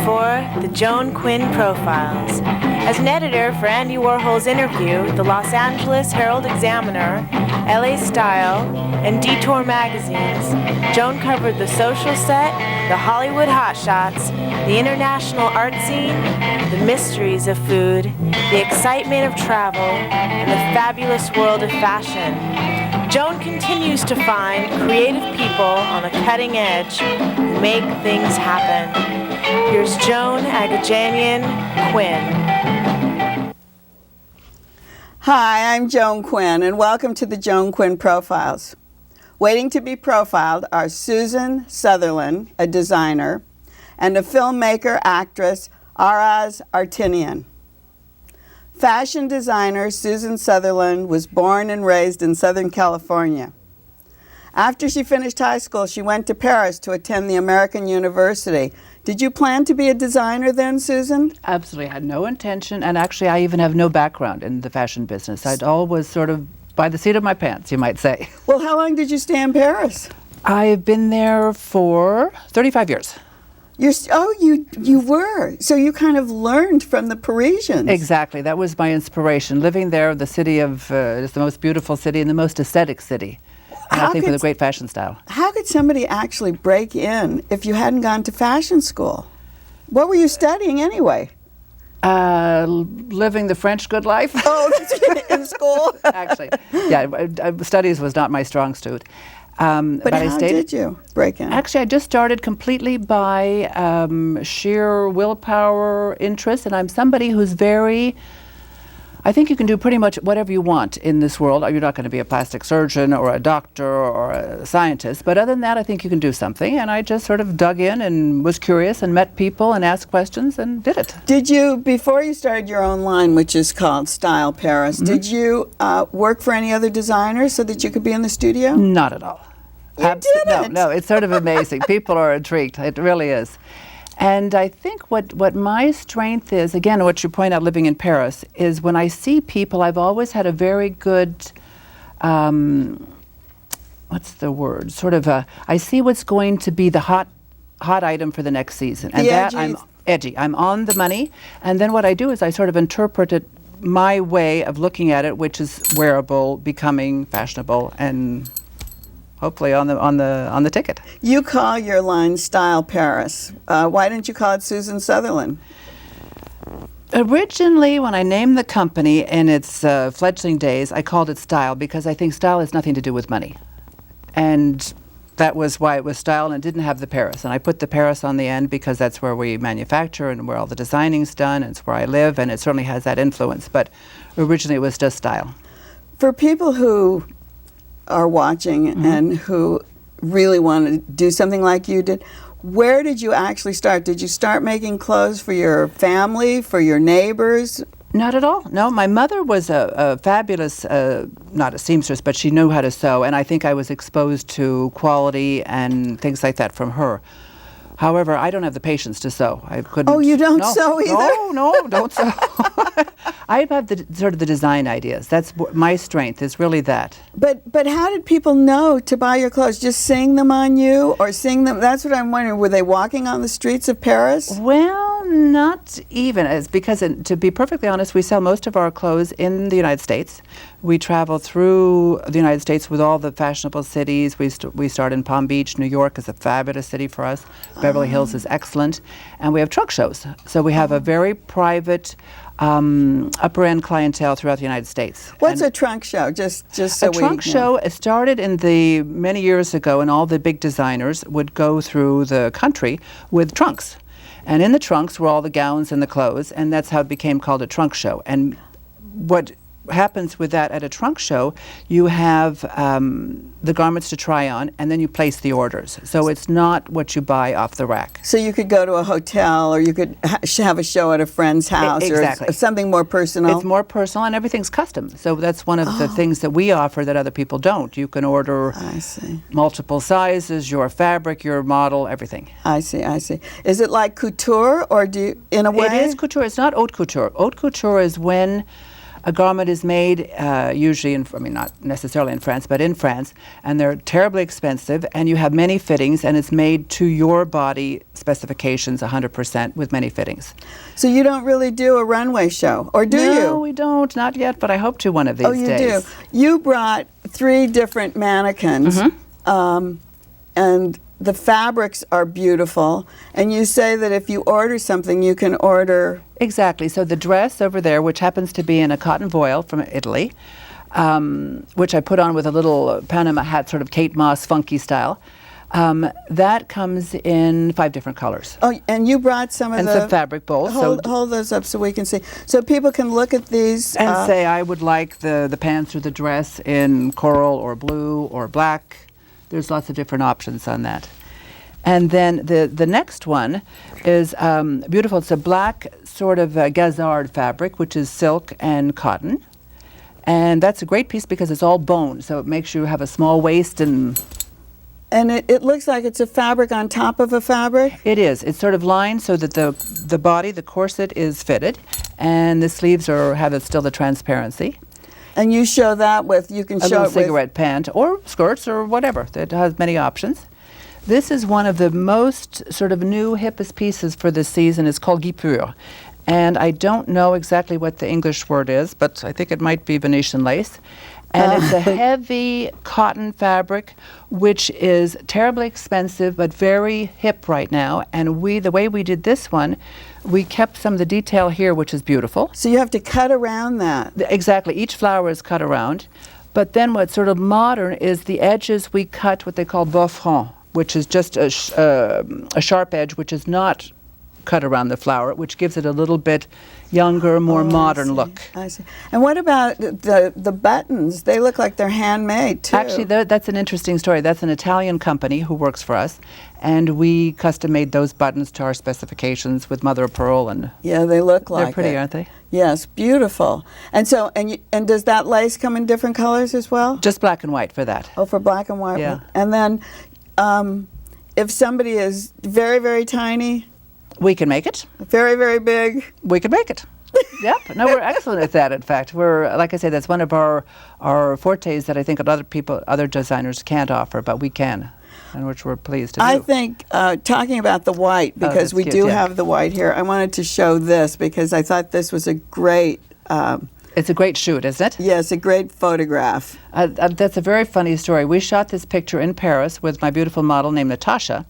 for the Joan Quinn Profiles. As an editor for Andy Warhol's Interview, the Los Angeles Herald-Examiner, LA Style, and Detour magazines, Joan covered the social set, the Hollywood hotshots, the international art scene, the mysteries of food, the excitement of travel, and the fabulous world of fashion. Joan continues to find creative people on the cutting edge who make things happen. Here's Joan Quinn. Hi, I'm Joan Quinn, and welcome to the Joan Quinn Profiles. Waiting to be profiled are Susan Sutherland, a designer, and a filmmaker, actress, Araz Artinian. Fashion designer Susan Sutherland was born and raised in Southern California. After she finished high school, she went to Paris to attend the American University. Did you plan to be a designer then, Susan? Absolutely. I had no intention, and actually I even have no background in the fashion business. I'd always sort of by the seat of my pants, you might say. Well, how long did you stay in Paris? I've been there for 35 years. You were. So you kind of learned from the Parisians. Exactly. That was my inspiration. Living there, the city is the most beautiful city and the most aesthetic city. And I think with a great fashion style. How could somebody actually break in if you hadn't gone to fashion school? What were you studying anyway? Living the French good life. Oh, in school? Actually, yeah, studies was not my strong suit. But how did you break in? Actually, I just started completely by sheer willpower, interest, and I'm somebody who's I think you can do pretty much whatever you want in this world. You're not going to be a plastic surgeon or a doctor or a scientist, but other than that, I think you can do something. And I just sort of dug in and was curious and met people and asked questions and did it. Did you, before you started your own line, which is called Style Paris, did you work for any other designers so that you could be in the studio? Not at all. You didn't? No, it's sort of amazing. People are intrigued. It really is. And I think what my strength is, again, what you point out living in Paris, is when I see people, I've always had a very good, what's the word? Sort of I see what's going to be the hot item for the next season. And I'm edgy. I'm on the money. And then what I do is I sort of interpret it my way of looking at it, which is wearable, becoming fashionable, and hopefully on the ticket. You call your line Style Paris. Why didn't you call it Susan Sutherland? Originally, when I named the company in its fledgling days, I called it Style because I think style has nothing to do with money. And that was why it was Style, and it didn't have the Paris. And I put the Paris on the end because that's where we manufacture and where all the designing's done, and it's where I live, and it certainly has that influence. But originally it was just Style. For people who are watching and who really want to do something like you did, where did you actually start? Did you start making clothes for your family, for your neighbors? Not at all. No, my mother was a fabulous, not a seamstress, but she knew how to sew, and I think I was exposed to quality and things like that from her. However, I don't have the patience to sew. I couldn't. Oh, you don't sew either? No, don't sew. I have the sort of the design ideas. That's my strength, is really that. But how did people know to buy your clothes? Just seeing them on you or seeing them? That's what I'm wondering. Were they walking on the streets of Paris? Well, not even. It's because, to be perfectly honest, we sell most of our clothes in the United States. We travel through the United States with all the fashionable cities. We start in Palm Beach. New York is a fabulous city for us. Beverly Hills is excellent. And we have truck shows. So we have a very private upper-end clientele throughout the United States. What's a trunk show? Just so we know. A trunk show started many years ago, and all the big designers would go through the country with trunks. And in the trunks were all the gowns and the clothes, and that's how it became called a trunk show. And what happens with that at a trunk show, you have the garments to try on, and then you place the orders. So it's not what you buy off the rack. So you could go to a hotel, or you could have a show at a friend's house, exactly. Or something more personal. It's more personal, and everything's custom. So that's one of the things that we offer that other people don't. You can order multiple sizes, your fabric, your model, everything. I see. Is it like couture, or in a way? It is couture. It's not haute couture. Haute couture is when A garment is made usually not necessarily in France, but in France, and they're terribly expensive, and you have many fittings, and it's made to your body specifications 100% with many fittings. So you don't really do a runway show, or do you? No, we don't, not yet, but I hope to one of these days. Oh, you do. You brought 3 different mannequins, and the fabrics are beautiful, and you say that if you order something, you can order... Exactly. So the dress over there, which happens to be in a cotton voile from Italy, which I put on with a little Panama hat, sort of Kate Moss funky style, that comes in 5 different colors. Oh, and you brought some of and some fabric bowls. Hold those up so we can see. So people can look at these. And say, I would like the pants or the dress in coral or blue or black. There's lots of different options on that. And then the next one is beautiful. It's a black sort of gazard fabric, which is silk and cotton. And that's a great piece because it's all bone, so it makes you have a small waist. And it looks like it's a fabric on top of a fabric? It is. It's sort of lined so that the body, the corset, is fitted, and the sleeves have still the transparency. And you show that with, you can a show little it with... cigarette pant or skirts or whatever. It has many options. This is one of the most sort of new, hippest pieces for this season. It's called guipure. And I don't know exactly what the English word is, but I think it might be Venetian lace. And it's a heavy cotton fabric, which is terribly expensive, but very hip right now. And the way we did this one, we kept some of the detail here, which is beautiful. So you have to cut around that. Exactly. Each flower is cut around. But then what's sort of modern is the edges we cut what they call beau front, which is just a sharp edge, which is not cut around the flower, which gives it a little bit younger, more modern look. I see. And what about the buttons? They look like they're handmade, too. Actually, that's an interesting story. That's an Italian company who works for us, and we custom-made those buttons to our specifications with mother of pearl. And yeah, they look like they're pretty, it. aren't they? Yes, beautiful. And so, and does that lace come in different colors as well? Just black and white for that. Oh, for black and white. Yeah. And then, if somebody is very, very tiny, we can make it. Very, very big, we can make it. Yep. No, we're excellent at that. In fact, we're, like I say, that's one of our fortes that I think other designers can't offer, but we can, and which we're pleased to do. I think talking about the white, because we cute, do yeah. have the white here. I wanted to show this because I thought this was a great. It's a great shoot, isn't it? Yes, a great photograph. That's a very funny story. We shot this picture in Paris with my beautiful model named Natasha,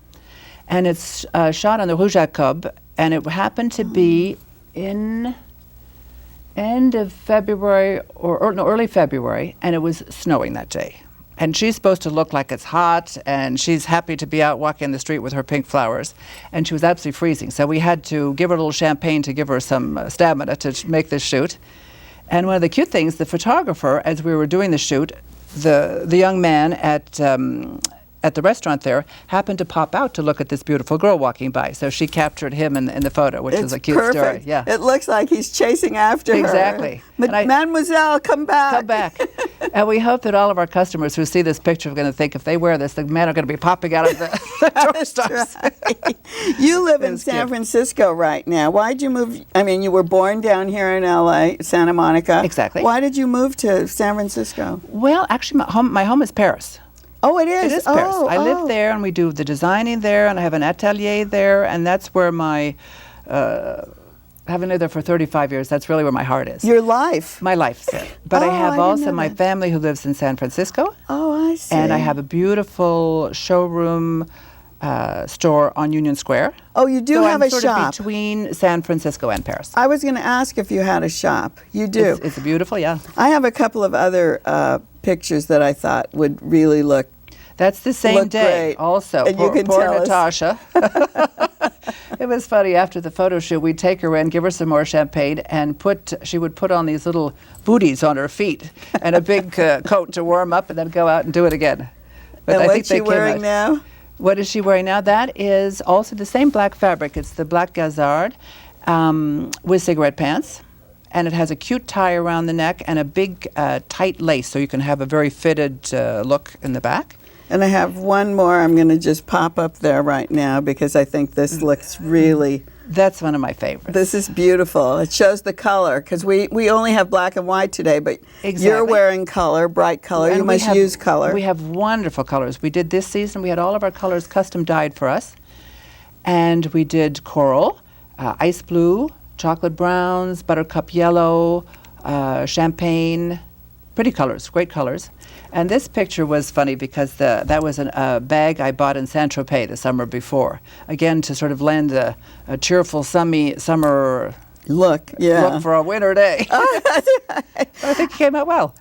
and it's shot on the Rue Jacob, and it happened to be in end of February or early February, and it was snowing that day. And she's supposed to look like it's hot, and she's happy to be out walking the street with her pink flowers, and she was absolutely freezing. So we had to give her a little champagne to give her some stamina to make this shoot. And one of the cute things, the photographer, as we were doing the shoot, the young man at the restaurant there happened to pop out to look at this beautiful girl walking by. So she captured him in the photo, which is a cute story. Yeah. It looks like he's chasing after her. Exactly. Mademoiselle, come back. Come back. And we hope that all of our customers who see this picture are going to think if they wear this, the men are going to be popping out of the doorstops. Right. You live in San Francisco right now. Why'd you move? I mean, you were born down here in L.A., Santa Monica. Exactly. Why did you move to San Francisco? Well, actually, my home is Paris. Oh, it is? It is Paris. I live there, and we do the designing there, and I have an atelier there, and that's where my, having lived there for 35 years, that's really where my heart is. Your life? My life's there. But I have also my that. family who lives in San Francisco. Oh, I see. And I have a beautiful showroom store on Union Square. Oh, you do have I'm a sort shop? of between San Francisco and Paris. I was going to ask if you had a shop. You do? It's beautiful, yeah. I have a couple of other pictures that I thought would really look That's the same day great. also. And you can poor tell us. Natasha. It was funny, after the photo shoot, we'd take her in, give her some more champagne, and she would put on these little booties on her feet and a big coat to warm up, and then go out and do it again. But and I what's think she wearing now? What is she wearing now? That is also the same black fabric. It's the black gazard with cigarette pants. And it has a cute tie around the neck and a big tight lace, so you can have a very fitted look in the back. And I have one more I'm going to just pop up there right now because I think this looks really... That's one of my favorites. This is beautiful. It shows the color because we only have black and white today, but you're wearing color, bright color. And you must use color. We have wonderful colors. We did this season, we had all of our colors custom dyed for us. And we did coral, ice blue, chocolate browns, buttercup yellow, champagne, pretty colors, great colors. And this picture was funny because that was a bag I bought in Saint-Tropez the summer before. Again, to sort of lend a cheerful summer look for a winter day. I think it came out well.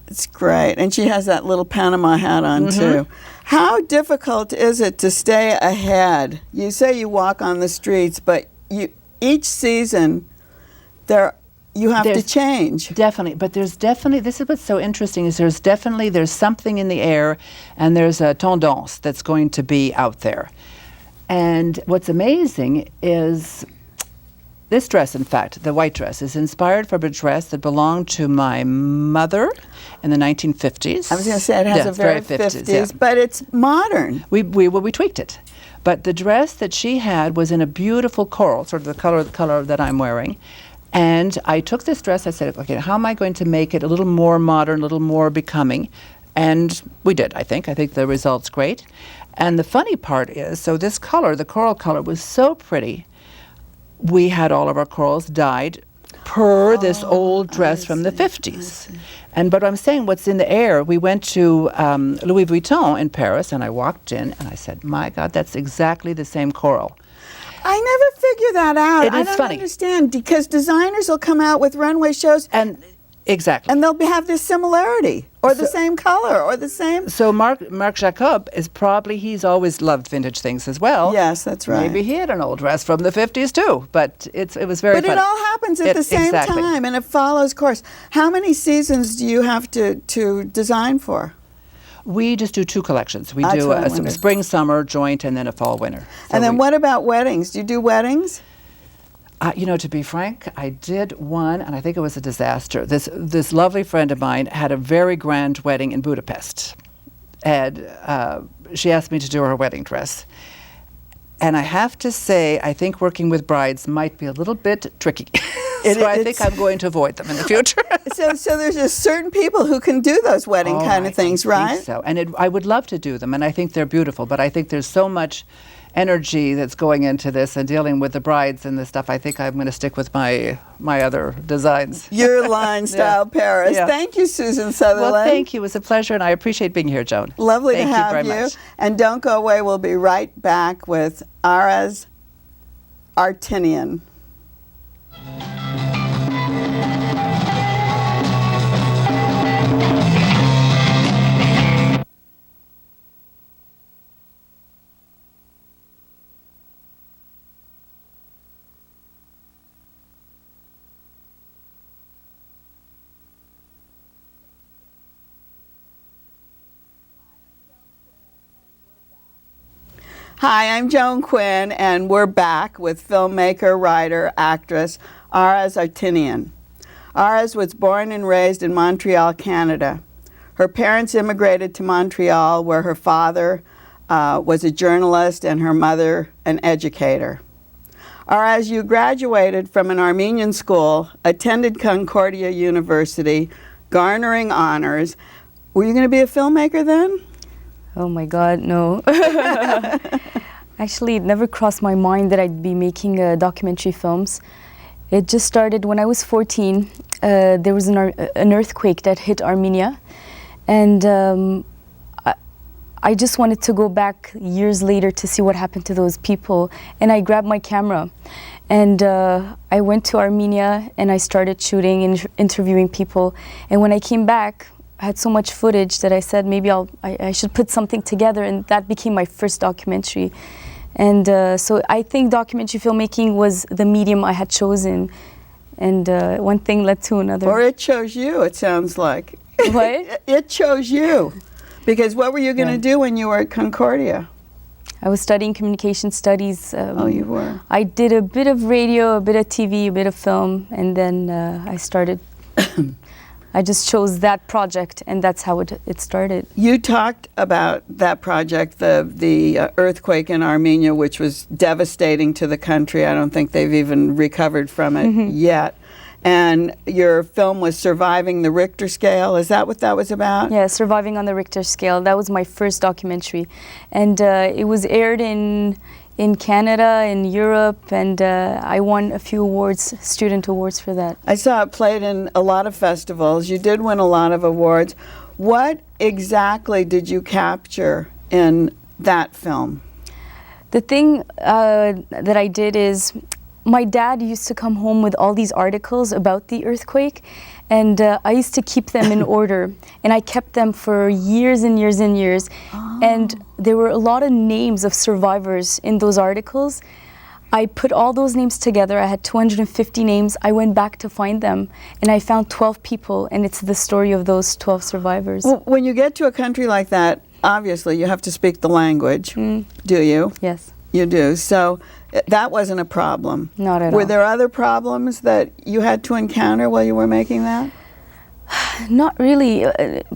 It's great. And she has that little Panama hat on, too. How difficult is it to stay ahead? You say you walk on the streets, but each season you have to change. Definitely, but this is what's so interesting, is there's something in the air, and there's a tendance that's going to be out there. And what's amazing is this dress, in fact, the white dress, is inspired from a dress that belonged to my mother in the 1950s. I was going to say, it has a very 50s, but it's modern. We tweaked it. But the dress that she had was in a beautiful coral, sort of the color that I'm wearing. And I took this dress, I said, okay, how am I going to make it a little more modern, a little more becoming? And we did, I think. I think the result's great. And the funny part is, so this color, the coral color, was so pretty. We had all of our corals dyed per this old dress from the 50s. But I'm saying what's in the air, we went to Louis Vuitton in Paris, and I walked in, and I said, my God, that's exactly the same coral. I never figure that out. It is I don't funny. understand, because designers will come out with runway shows and they'll have this similarity, or the same color, or the same. So Marc Jacob he's always loved vintage things as well. Yes, that's right. Maybe he had an old dress from the 50s too, but it was very funny. But it all happens at the same time, and it follows course. How many seasons do you have to design for? We just do 2 collections. We do a spring, summer, joint, and then a fall, winter. So and then what about weddings? Do you do weddings? To be frank, I did one, and I think it was a disaster. This lovely friend of mine had a very grand wedding in Budapest, and she asked me to do her wedding dress. And I have to say, I think working with brides might be a little bit tricky. So I think I'm going to avoid them in the future. So there's just certain people who can do those wedding kind of things, right? I think so. And I would love to do them, and I think they're beautiful, but I think there's so much energy that's going into this and dealing with the brides and this stuff. I think I'm going to stick with my other designs. Your line style Paris. Yeah. Thank you, Susan Sutherland. Well, thank you. It was a pleasure, and I appreciate being here, Joan. Lovely to have Thank you very much. And don't go away. We'll be right back with Araz Artinian. Hi, I'm Joan Quinn, and we're back with filmmaker, writer, actress Araz Artinian. Araz was born and raised in Montreal, Canada. Her parents immigrated to Montreal, where her father was a journalist and her mother an educator. Araz, you graduated from an Armenian school, attended Concordia University, garnering honors. Were you going to be a filmmaker then? Oh my God, no. Actually, it never crossed my mind that I'd be making documentary films. It just started when I was 14. There was an earthquake that hit Armenia, and I just wanted to go back years later to see what happened to those people. And I grabbed my camera, and I went to Armenia, and I started shooting and interviewing people. And when I came back, I had so much footage that I said maybe I should put something together, and that became my first documentary. And so I think documentary filmmaking was the medium I had chosen, and one thing led to another. Or it chose you, it sounds like. What? It chose you. Because what were you going to do when you were at Concordia? I was studying communication studies. Oh, you were? I did a bit of radio, a bit of TV, a bit of film, and then I started I just chose that project, and that's how it started. You talked about that project, the earthquake in Armenia, which was devastating to the country. I don't think they've even recovered from it yet. And your film was Surviving the Richter Scale. Is that what that was about? Yeah, Surviving on the Richter Scale. That was my first documentary. And it was aired in Canada, in Europe, and I won a few awards, student awards for that. I saw it played in a lot of festivals. You did win a lot of awards. What exactly did you capture in that film? The thing that I did is, my dad used to come home with all these articles about the earthquake, and I used to keep them in order, and I kept them for years and years and years. And there were a lot of names of survivors in those articles. I put all those names together. I had 250 names. I went back to find them, and I found 12 people, and it's the story of those 12 survivors. Well, when you get to a country like that, obviously you have to speak the language. Do you? Yes. You do. So that wasn't a problem. Not at all. Were there other problems that you had to encounter while you were making that? Not really.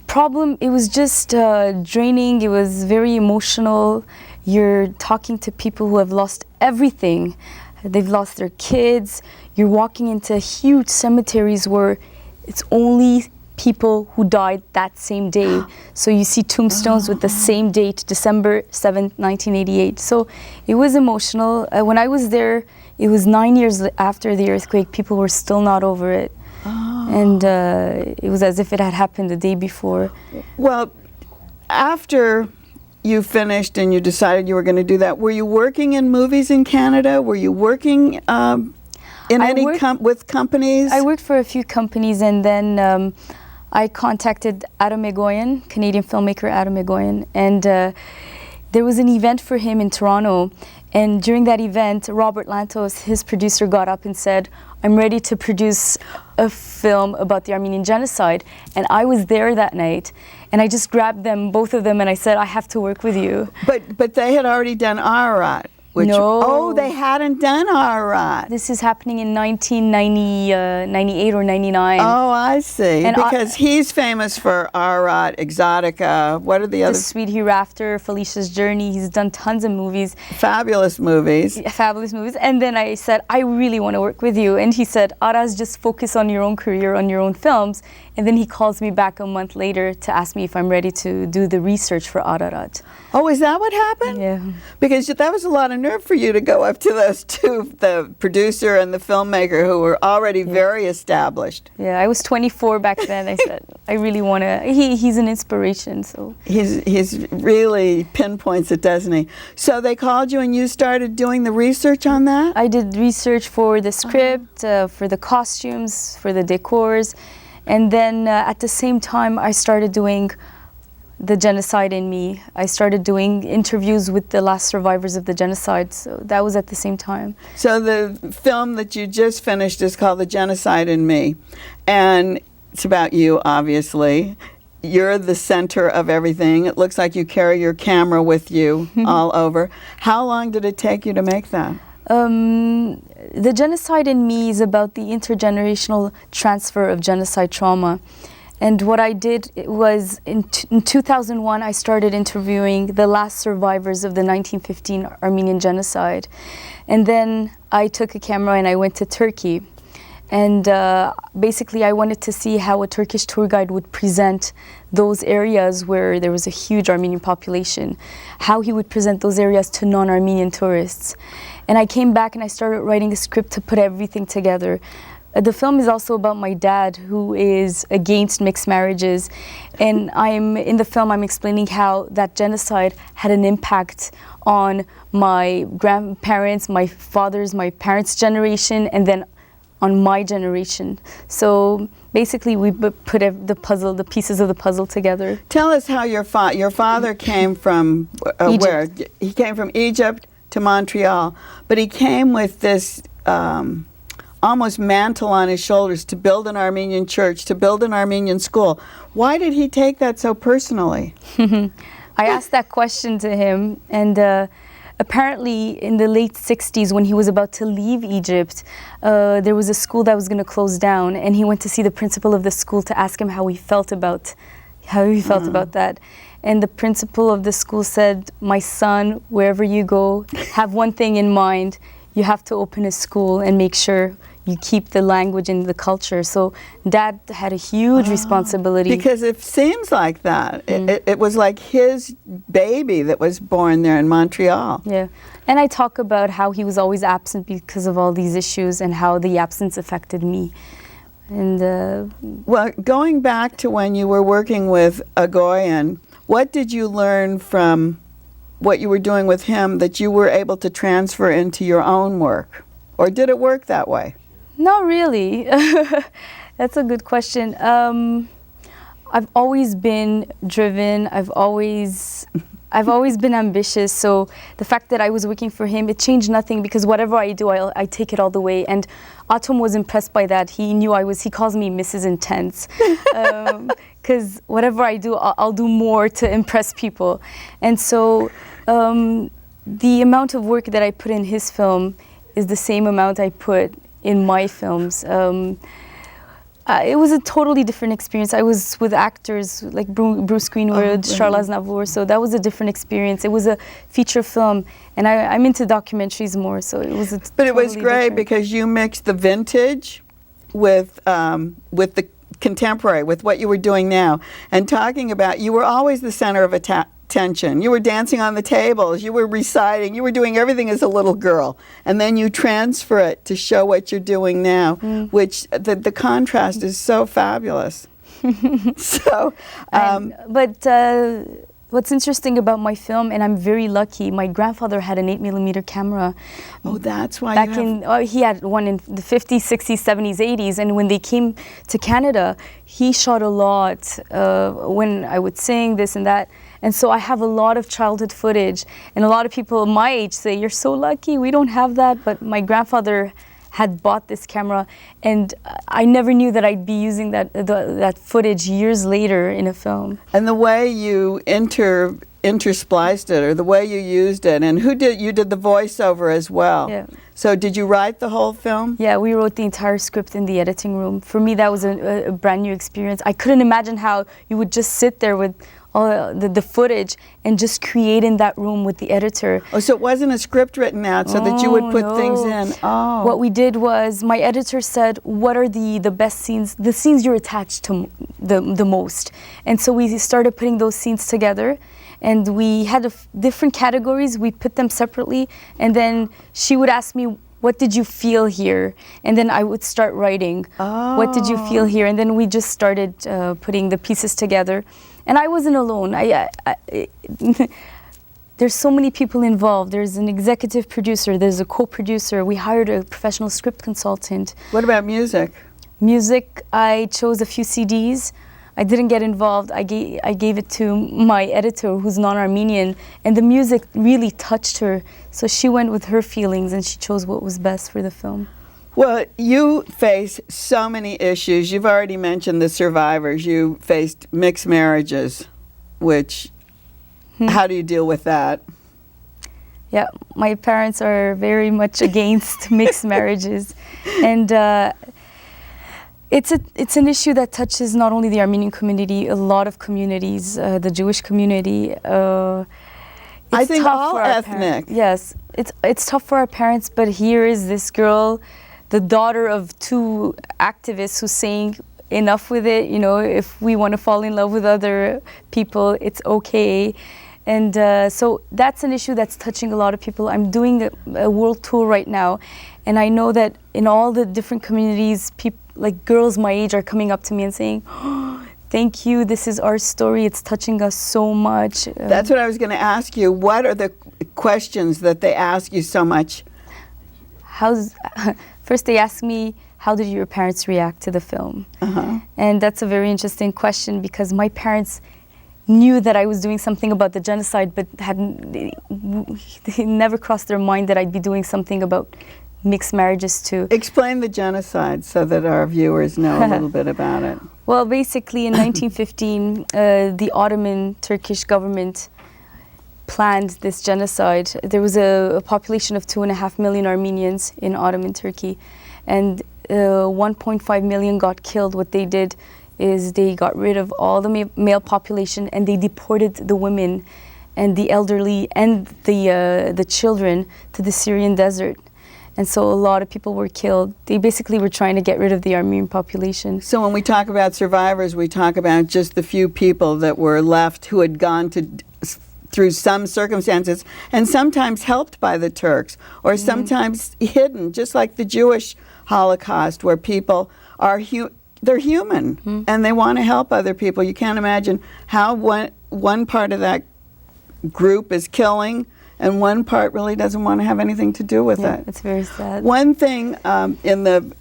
Problem, it was just draining. It was very emotional. You're talking to people who have lost everything. They've lost their kids. You're walking into huge cemeteries where it's only people who died that same day. So you see tombstones with the same date, December 7th, 1988. So it was emotional. When I was there, it was 9 years after the earthquake. People were still not over it. And it was as if it had happened the day before. Well, after you finished and you decided you were going to do that, were you working in movies in Canada? Were you working with companies? I worked for a few companies, and then I contacted Adam Egoyan, Canadian filmmaker Adam Egoyan, and there was an event for him in Toronto. And during that event, Robert Lantos, his producer, got up and said, "I'm ready to produce a film about the Armenian genocide." And I was there that night, and I just grabbed them, both of them, and I said, "I have to work with you." But they had already done Ararat. No. They hadn't done Ararat. This is happening in 1998 or 99. Oh, I see. And because he's famous for Ararat, Exotica. What are the The other Sweet Hereafter, Felicia's Journey. He's done tons of movies. fabulous movies? Fabulous movies. And then I said, "I really want to work with you." And he said, "Araz, just focus on your own career, on your own films." And then he calls me back a month later to ask me if I'm ready to do the research for Ararat. Oh, is that what happened? Yeah. Because that was a lot of nerve for you to go up to those two, the producer and the filmmaker, who were already very established. Yeah, I was 24 back then. I said, I really want to, he's an inspiration, so. He's really pinpoints it, doesn't he? So they called you and you started doing the research on that? I did research for the script, for the costumes, for the decors. And then at the same time, I started doing The Genocide in Me. I started doing interviews with the last survivors of the genocide. So that was at the same time. So the film that you just finished is called The Genocide in Me. And it's about you, obviously. You're the center of everything. It looks like you carry your camera with you all over. How long did it take you to make that? The Genocide in Me is about the intergenerational transfer of genocide trauma. And what I did was, in 2001, I started interviewing the last survivors of the 1915 Armenian genocide. And then I took a camera and I went to Turkey. And basically, I wanted to see how a Turkish tour guide would present those areas where there was a huge Armenian population, how he would present those areas to non-Armenian tourists. And I came back and I started writing a script to put everything together. The film is also about my dad, who is against mixed marriages. And in the film, I'm explaining how that genocide had an impact on my grandparents, my parents' generation, and then on my generation. So basically, we put the pieces of the puzzle together. Tell us how your father came from where? He came from Egypt to Montreal, but he came with this almost mantle on his shoulders to build an Armenian church, to build an Armenian school. Why did he take that so personally? I asked that question to him, and apparently in the late 60s, when he was about to leave Egypt, there was a school that was going to close down, and he went to see the principal of the school to ask him how he felt about that. And the principal of the school said, "My son, wherever you go, have one thing in mind. You have to open a school and make sure you keep the language and the culture." So Dad had a huge responsibility. Because it seems like that. It was like his baby that was born there in Montreal. Yeah. And I talk about how he was always absent because of all these issues and how the absence affected me. And well, going back to when you were working with Agoyan, what did you learn from what you were doing with him that you were able to transfer into your own work? Or did it work that way? Not really. That's a good question. I've always been driven. I've always been ambitious. So the fact that I was working for him, it changed nothing, because whatever I do, I take it all the way. And Atom was impressed by that. He knew he calls me Mrs. Intense. Because whatever I do, I'll do more to impress people. And so the amount of work that I put in his film is the same amount I put in my films. It was a totally different experience. I was with actors like Bruce Greenwood, Charles Aznavour, so that was a different experience. It was a feature film, and I'm into documentaries more, so it was But it was great because you mixed the vintage with the contemporary, with what you were doing now. And talking about, you were always the center of attention. You were dancing on the tables, you were reciting, you were doing everything as a little girl. And then you transfer it to show what you're doing now, which the contrast is so fabulous. So, what's interesting about my film, and I'm very lucky, my grandfather had an 8mm camera. Oh, that's why he had one in the 50s, 60s, 70s, 80s, and when they came to Canada, he shot a lot when I would sing, this and that. And so I have a lot of childhood footage, and a lot of people my age say, "You're so lucky, we don't have that." But my grandfather had bought this camera, and I never knew that I'd be using that footage years later in a film. And the way you interspliced it, or the way you used it, and you did the voiceover as well. Yeah. So did you write the whole film? Yeah, we wrote the entire script in the editing room. For me, that was a brand new experience. I couldn't imagine how you would just sit there with all the footage and just create in that room with the editor. Oh, so it wasn't a script written out so that you would put things in. Oh. What we did was, my editor said, what are the best scenes, the scenes you're attached to the most? And so we started putting those scenes together, and we had different categories. We put them separately, and then she would ask me, "What did you feel here?" And then I would start writing, "What did you feel here?" And then we just started putting the pieces together. And I wasn't alone. There's so many people involved. There's an executive producer, there's a co-producer. We hired a professional script consultant. What about music? Music, I chose a few CDs. I didn't get involved. I gave it to my editor, who's non-Armenian, and the music really touched her. So she went with her feelings, and she chose what was best for the film. Well, you face so many issues. You've already mentioned the survivors. You faced mixed marriages, which, how do you deal with that? Yeah, my parents are very much against mixed marriages. And it's an issue that touches not only the Armenian community, a lot of communities, the Jewish community. I think all ethnic. Yes, it's tough for our parents, but here is this girl, the daughter of two activists, who's saying, enough with it, you know, if we want to fall in love with other people, it's okay. And so that's an issue that's touching a lot of people. I'm doing a world tour right now, and I know that in all the different communities, people, like girls my age, are coming up to me and saying, "Oh, thank you, this is our story, it's touching us so much." That's what I was going to ask you. What are the questions that they ask you so much? First they ask me, how did your parents react to the film? And that's a very interesting question, because my parents knew that I was doing something about the genocide, but they never crossed their mind that I'd be doing something about mixed marriages too. Explain the genocide so that our viewers know a little bit about it. Well, basically in 1915, the Ottoman Turkish government planned this genocide. There was a population of 2.5 million Armenians in Ottoman Turkey, and 1.5 million got killed. What they did is they got rid of all the male population, and they deported the women and the elderly and the children to the Syrian desert. And so a lot of people were killed. They basically were trying to get rid of the Armenian population. So when we talk about survivors, we talk about just the few people that were left who had gone through some circumstances, and sometimes helped by the Turks, or sometimes hidden, just like the Jewish Holocaust, where people are they're human and they want to help other people. You can't imagine how one part of that group is killing, and one part really doesn't want to have anything to do with it. It's very sad. One thing in the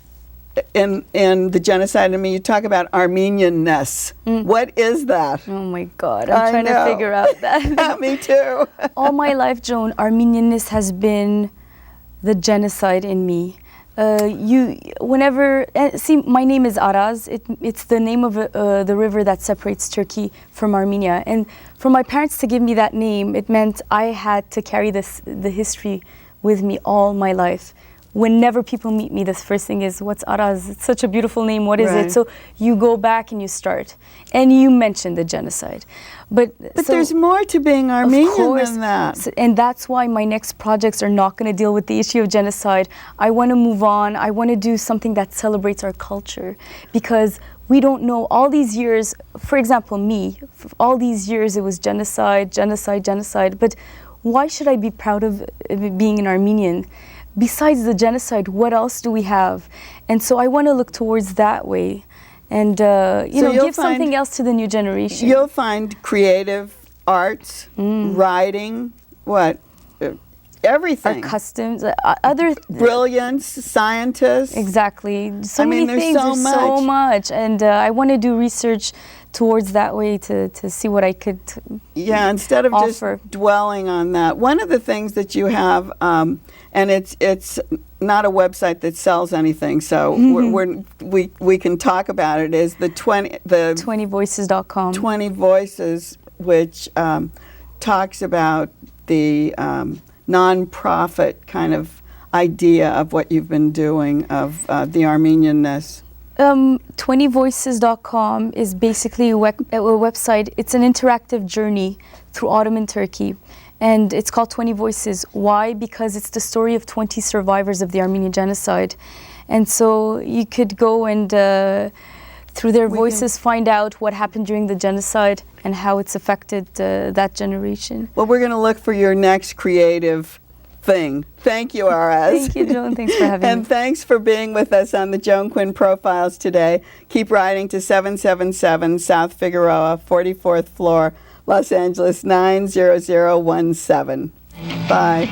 genocide, I mean, you talk about Armenianness. What is that? Oh my God, I'm trying to figure out that. Me too. All my life, Joan, Armenianness has been the genocide in me. See, my name is Araz. It's the name of the river that separates Turkey from Armenia. And for my parents to give me that name, it meant I had to carry the history with me all my life. Whenever people meet me, the first thing is, what's Araz? It's such a beautiful name. What is it? So you go back and you start. And you mention the genocide. But there's more to being Armenian than that. And that's why my next projects are not going to deal with the issue of genocide. I want to move on. I want to do something that celebrates our culture. Because we don't know, all these years, for example, me, all these years it was genocide, genocide, genocide. But why should I be proud of being an Armenian? Besides the genocide, what else do we have? And so I want to look towards that way and give something else to the new generation. You'll find creative arts, writing, everything. Our customs, other brilliance, scientists. Exactly. So many there's things. so There's so much. And I want to do research towards that way to see what I could instead of offer. Just dwelling on that. One of the things that you have, and it's not a website that sells anything, so we can talk about it, is the 20voices.com. 20 Voices, which talks about the non-profit kind of idea of what you've been doing of the Armenianness. 20voices.com is basically a website. It's an interactive journey through Ottoman Turkey. And it's called 20 Voices. Why? Because it's the story of 20 survivors of the Armenian genocide. And so you could go and, through their voices, find out what happened during the genocide and how it's affected that generation. Well, we're going to look for your next creative thing. Thank you, Araz. Thank you, Joan. Thanks for having me. And thanks for being with us on the Joan Quinn Profiles today. Keep writing to 777 South Figueroa, 44th floor, Los Angeles 90017. Bye.